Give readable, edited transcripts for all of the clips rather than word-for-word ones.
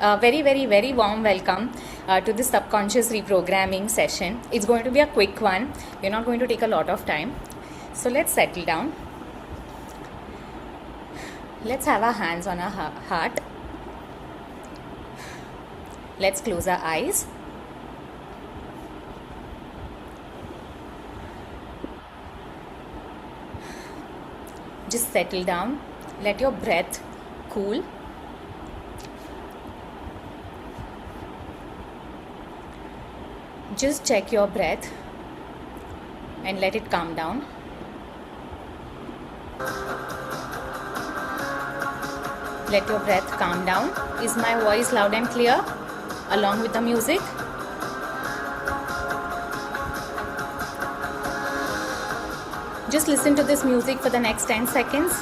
Very warm welcome to this subconscious reprogramming session. It's going to be a quick one. We're not going to take a lot of time. So let's settle down. Let's have our hands on our heart. Let's close our eyes. Just settle down. Let your breath cool. Just check your breath and let it calm down. Let your breath calm down. Is my voice loud and clear along with the music? Just listen to this music for the next 10 seconds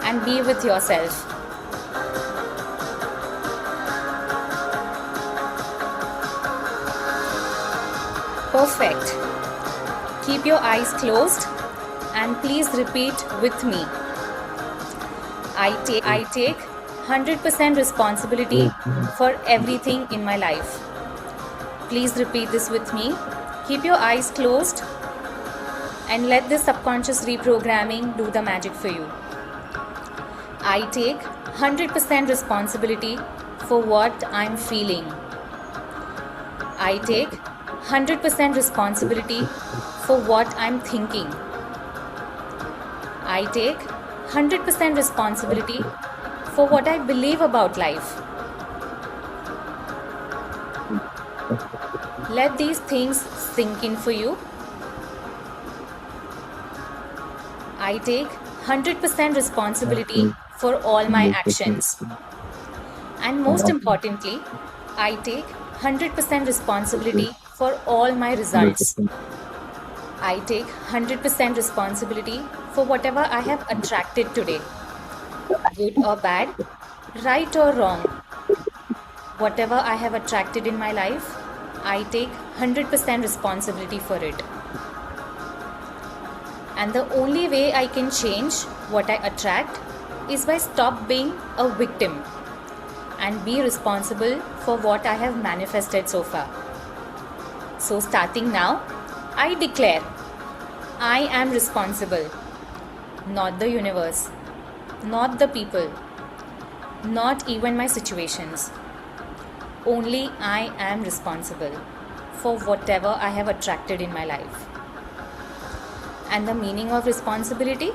and be with yourself. Perfect. Keep your eyes closed and please repeat with me. I take 100% responsibility for everything in my life. Please repeat this with me. Keep your eyes closed and let this subconscious reprogramming do the magic for you. I take 100% responsibility for what I'm feeling. I take 100% responsibility for what I'm thinking. I take 100% responsibility for what I believe about life. Let these things sink in for you. I take 100% responsibility for all my actions. And most importantly, I take 100% responsibility for all my results. I take 100% responsibility for whatever I have attracted today. Good or bad, right or wrong. Whatever I have attracted in my life, I take 100% responsibility for it. And the only way I can change what I attract is by stop being a victim and be responsible for what I have manifested so far. So starting now, I declare I am responsible, not the universe, not the people, not even my situations. Only I am responsible for whatever I have attracted in my life. And the meaning of responsibility?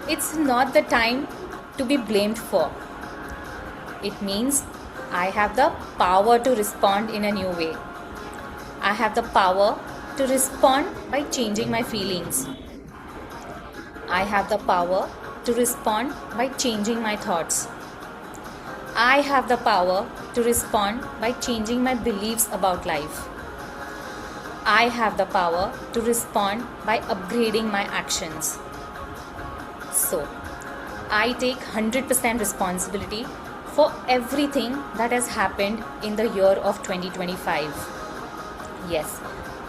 It's not the time to be blamed for. It means I have the power to respond in a new way. I have the power to respond by changing my feelings. I have the power to respond by changing my thoughts. I have the power to respond by changing my beliefs about life. I have the power to respond by upgrading my actions. So, I take 100% responsibility for everything that has happened in the year of 2025. Yes,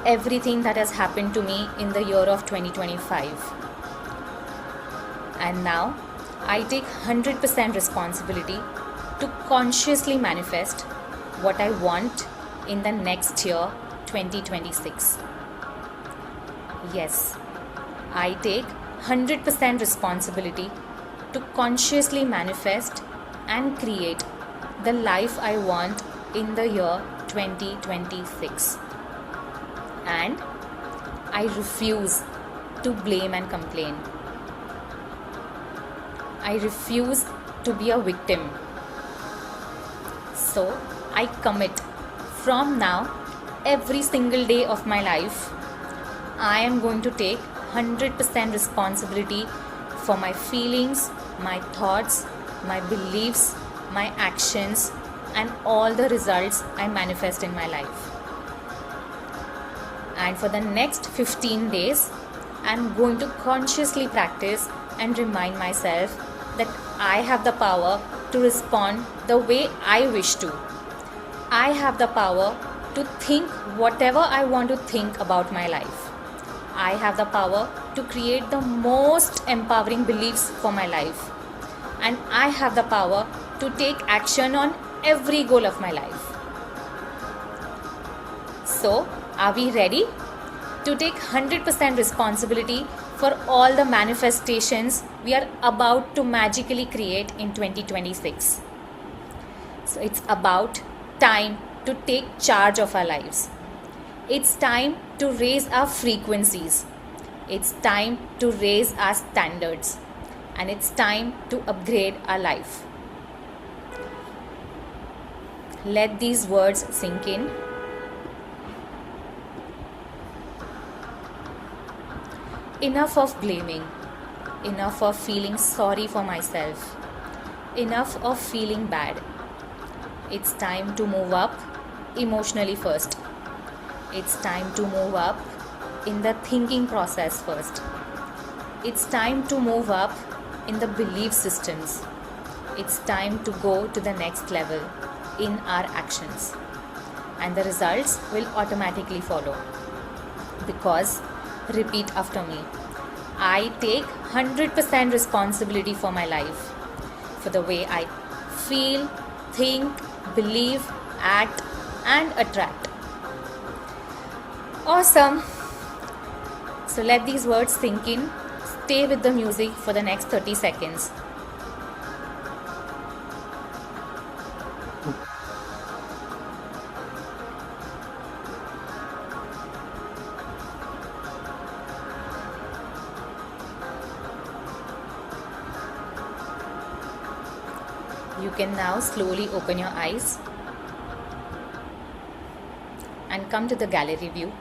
everything that has happened to me in the year of 2025. And now, I take 100% responsibility to consciously manifest what I want in the next year, 2026. Yes, I take 100% responsibility to consciously manifest and create the life I want in the year 2026. And I refuse to blame and complain. I refuse to be a victim. So I commit from now, every single day of my life, I am going to take 100% responsibility for my feelings, my thoughts, my beliefs, my actions, and all the results I manifest in my life. And for the next 15 days, I'm going to consciously practice and remind myself that I have the power to respond the way I wish to. I have the power to think whatever I want to think about my life. I have the power to create the most empowering beliefs for my life. and I have the power to take action on every goal of my life. So, are we ready to take 100% responsibility for all the manifestations we are about to magically create in 2026? So, it's about time to take charge of our lives. It's time to raise our frequencies. It's time to raise our standards. And it's time to upgrade our life. Let these words sink in. Enough of blaming. Enough of feeling sorry for myself. Enough of feeling bad. It's time to move up emotionally first. It's time to move up in the thinking process first. It's time to move up in the belief systems. It's time to go to the next level in our actions. And the results will automatically follow. Because, repeat after me, I take 100% responsibility for my life, for the way I feel, think, believe, act, and attract. Awesome. So let these words sink in. Stay with the music for the next 30 seconds. You can now slowly open your eyes and come to the gallery view.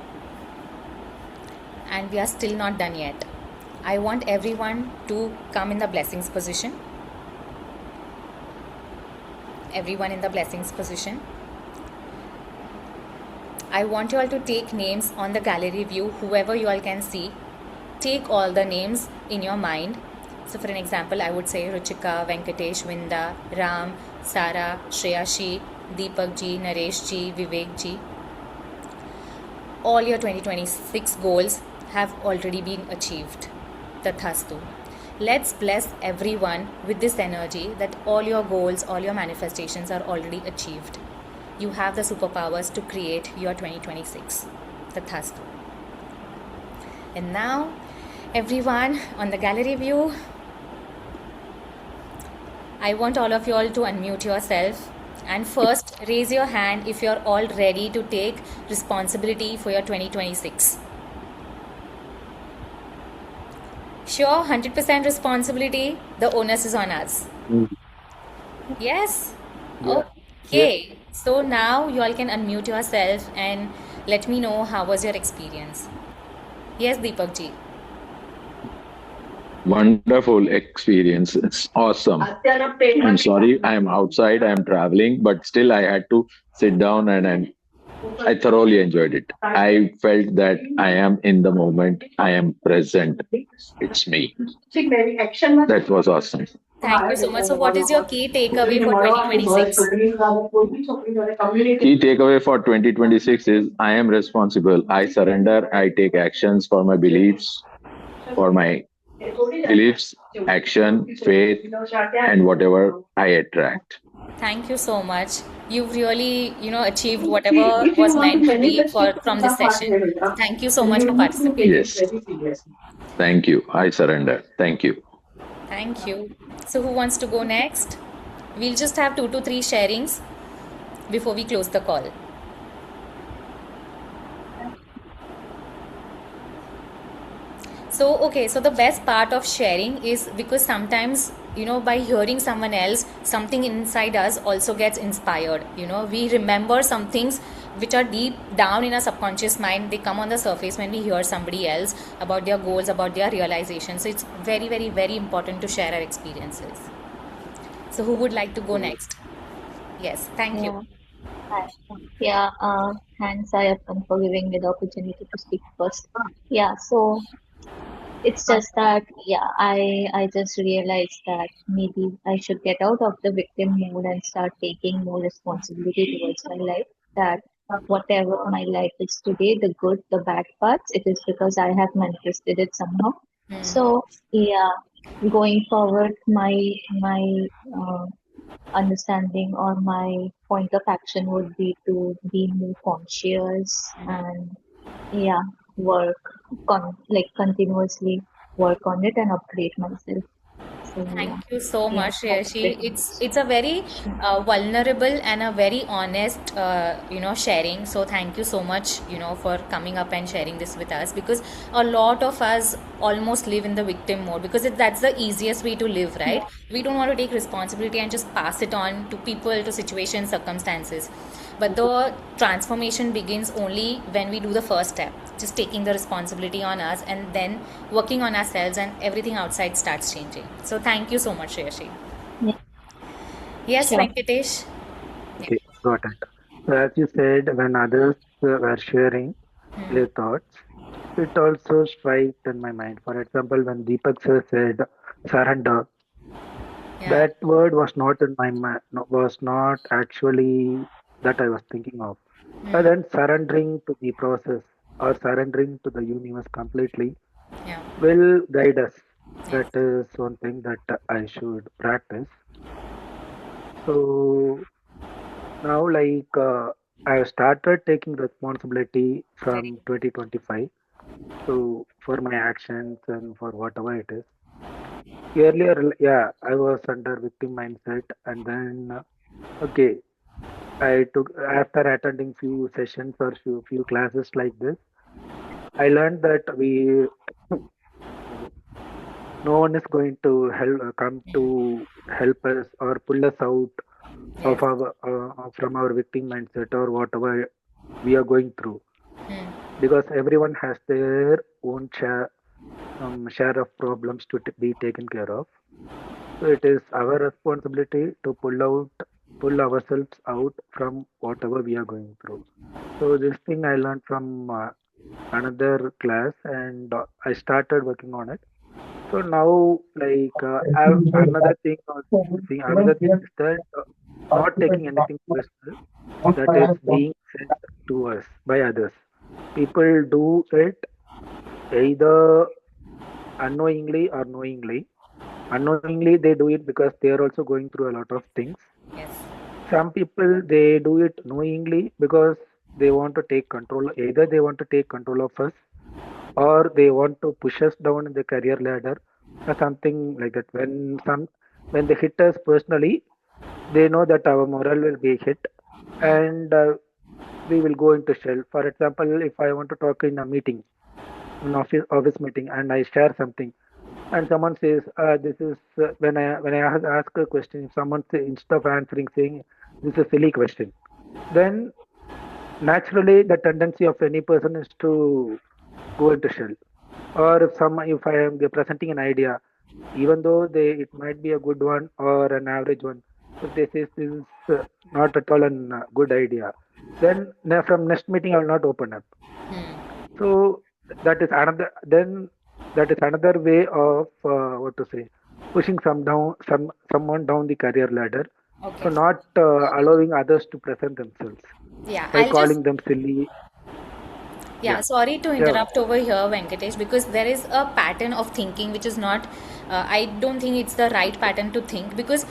And we are still not done yet. I want everyone to come in the blessings position. Everyone in the blessings position. I want you all to take names on the gallery view, whoever you all can see. Take all the names in your mind. So for an example, I would say Ruchika, Venkatesh, Vinda, Ram, Sara, Shreyashi, Deepak ji, Naresh ji, Vivek ji. All your 2026 goals have already been achieved. Tathastu. Let's bless everyone with this energy that all your goals, all your manifestations are already achieved. You have the superpowers to create your 2026. Tathastu. And now, everyone on the gallery view, I want all of you all to unmute yourself and first raise your hand if you're all ready to take responsibility for your 2026. Sure, 100% responsibility. The onus is on us. Yes? Yeah. Okay. So now you all can unmute yourself and let me know how was your experience. Yes, Deepak ji. Wonderful experience. It's awesome. I'm sorry, I'm outside, I'm traveling, but still I had to sit down and I thoroughly enjoyed it. I felt that I am in the moment, I am present. It's me. That was awesome. Thank you so much. So what is your key takeaway for 2026? Key takeaway for 2026 is I am responsible. I surrender. I take actions for my beliefs, for my beliefs, action, faith, and whatever I attract. Thank you so much. You've really, achieved whatever was meant to be from this session. Thank you so much for participating. Yes. Thank you. I surrender. Thank you. Thank you. So who wants to go next? We'll just have 2 to 3 sharings before we close the call. So, okay, so the best part of sharing is because sometimes, by hearing someone else, something inside us also gets inspired. We remember some things which are deep down in our subconscious mind. They come on the surface when we hear somebody else about their goals, about their realizations. So, it's very, very, very important to share our experiences. So, who would like to go next? Yes, thank you. Hi. Yeah, thanks, Ayappan, for giving me the opportunity to speak first. Yeah, so it's just that, yeah, I just realized that maybe I should get out of the victim mode and start taking more responsibility towards my life. That whatever my life is today, the good, the bad parts, it is because I have manifested it somehow. So, yeah. going forward, my uh, understanding or my point of action would be to be more conscious and yeah, work like continuously work on it and upgrade myself. So Thank you so yeah, much, that's Yashi. pretty It's a very much. vulnerable and a very honest, sharing. So thank you so much, for coming up and sharing this with us, because a lot of us almost live in the victim mode, because that's the easiest way to live, right? We don't want to take responsibility and just pass it on to people, to situations, circumstances. But the transformation begins only when we do the first step, just taking the responsibility on us and then working on ourselves, and everything outside starts changing. So thank you so much, Shreyashi. Yeah, Yes, sure. Venkatesh. Yeah. Okay, got it. So as you said, when others were sharing their thoughts, it also strikes in my mind. For example, when Deepak sir said surrender, Yeah. that word was not in my mind, was not actually that I was thinking of. But then surrendering to the process or surrendering to the universe completely Yeah. will guide us. Yes. That is one thing that I should practice. So now, I have started taking responsibility Very from 2025. So for my actions and for whatever it is. Earlier, yeah, I was under victim mindset, and then okay, I took after attending few sessions or few classes like this, I learned that we sorry, no one is going to help come to help us or pull us out yes. of our from our victim mindset or whatever we are going through, because everyone has their own share of problems to be taken care of. So it is our responsibility to pull ourselves out from whatever we are going through. So this thing I learned from another class, and I started working on it. So now, another thing, another thing is that not taking anything personal that is being said to us by others. People do it either unknowingly or knowingly. Unknowingly, they do it because they are also going through a lot of things. Yes. Some people they do it knowingly because they want to take control. Either they want to take control of us or they want to push us down in the career ladder or something like that. When they hit us personally, they know that our morale will be hit, and we will go into shell. For example, if I want to talk in a meeting, an office meeting, and I share something, and someone says, "This is," when I ask a question, if someone say, instead of answering saying this is a silly question, then naturally the tendency of any person is to go into shell. Or if I am presenting an idea, even though it might be a good one or an average one, if they say this is not at all a good idea, then from next meeting I will not open up. So that is another then that is another way of what to say, pushing someone down the career ladder. So Okay. not allowing others to present themselves Yeah, by I'll just calling them silly. Yeah, Yeah, sorry to yeah, interrupt over here, Venkatesh, because there is a pattern of thinking which is not, I don't think it's the right pattern to think, because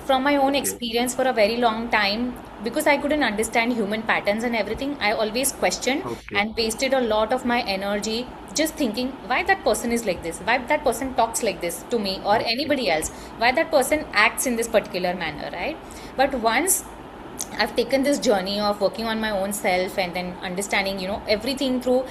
from my own okay, experience for a very long time, because I couldn't understand human patterns and everything, I always questioned okay, and wasted a lot of my energy just thinking why that person is like this, why that person talks like this to me or okay, anybody else, why that person acts in this particular manner, right? But once I've taken this journey of working on my own self and then understanding, everything through,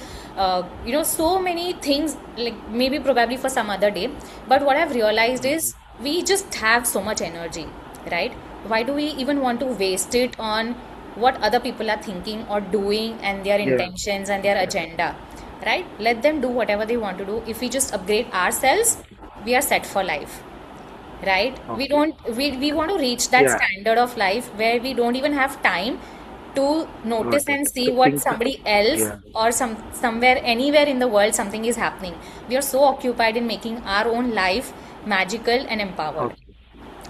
so many things, like maybe probably for some other day. But what I've realized mhm, is we just have so much energy, right? Why do we even want to waste it on what other people are thinking or doing and their yeah, intentions and their yeah, agenda, right? Let them do whatever they want to do. If we just upgrade ourselves, okay, we are set for life, right? we okay, don't we want to reach that yeah, standard of life where we don't even have time to notice got it. and see To what think, somebody else yeah, or somewhere anywhere in the world something is happening. We are so occupied in making our own life magical and empowered, okay,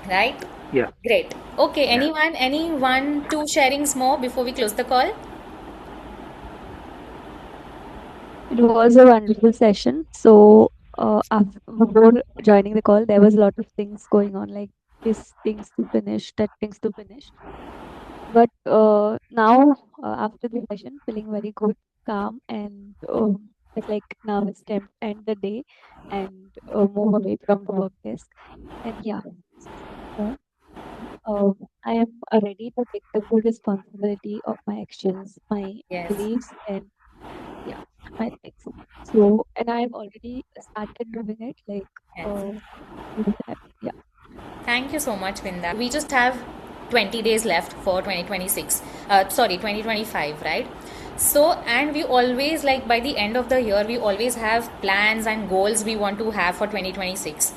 right? yeah, Great. Okay, yeah. anyone two sharings more before we close the call? It was a wonderful session. So, before joining the call, there was a lot of things going on, like this things to finish, that things to finish. But now, after the session, feeling very good, calm, and it's like now it's time to end the day and move away from the work desk. And yeah, so, I am ready to take the full responsibility of my actions, my Yes. beliefs, and yeah, my things. So, and I've already started doing it, like, Yes. with that, yeah. Thank you so much, Vinda. We just have 20 days left for 2026. Sorry, 2025, right? So, and we always, like, by the end of the year, we always have plans and goals we want to have for 2026.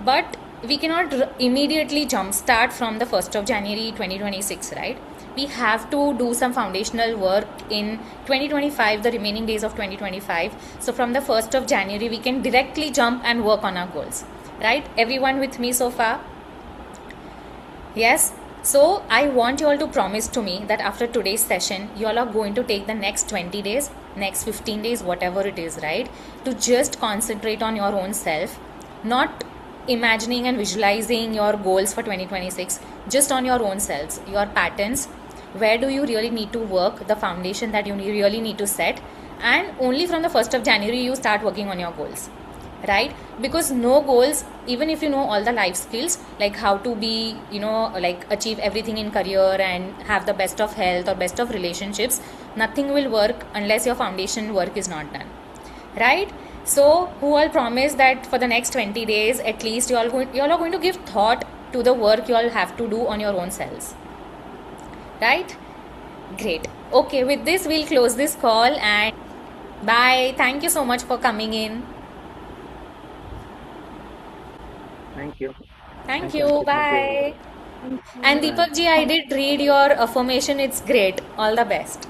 But we cannot immediately jumpstart from the 1st of January 2026, right? We have to do some foundational work in 2025, the remaining days of 2025. So, from the 1st of January, we can directly jump and work on our goals, right? Everyone with me so far? Yes. So I want you all to promise to me that after today's session, you all are going to take the next 20 days, next 15 days, whatever it is, right? To just concentrate on your own self, not imagining and visualizing your goals for 2026, just on your own selves, your patterns. Where do you really need to work, the foundation that you really need to set, and only from the 1st of January you start working on your goals, right? Because no goals, even if you know all the life skills, like how to be, like achieve everything in career and have the best of health or best of relationships, nothing will work unless your foundation work is not done, right? So who all promise that for the next 20 days at least you all are going to give thought to the work you all have to do on your own selves, right? Great. Okay, with this we'll close this call and bye. Thank you so much for coming in. Thank you. Thank Thank you. you. Bye. Thank And you. Deepak ji, I did read your affirmation. It's great. All the best.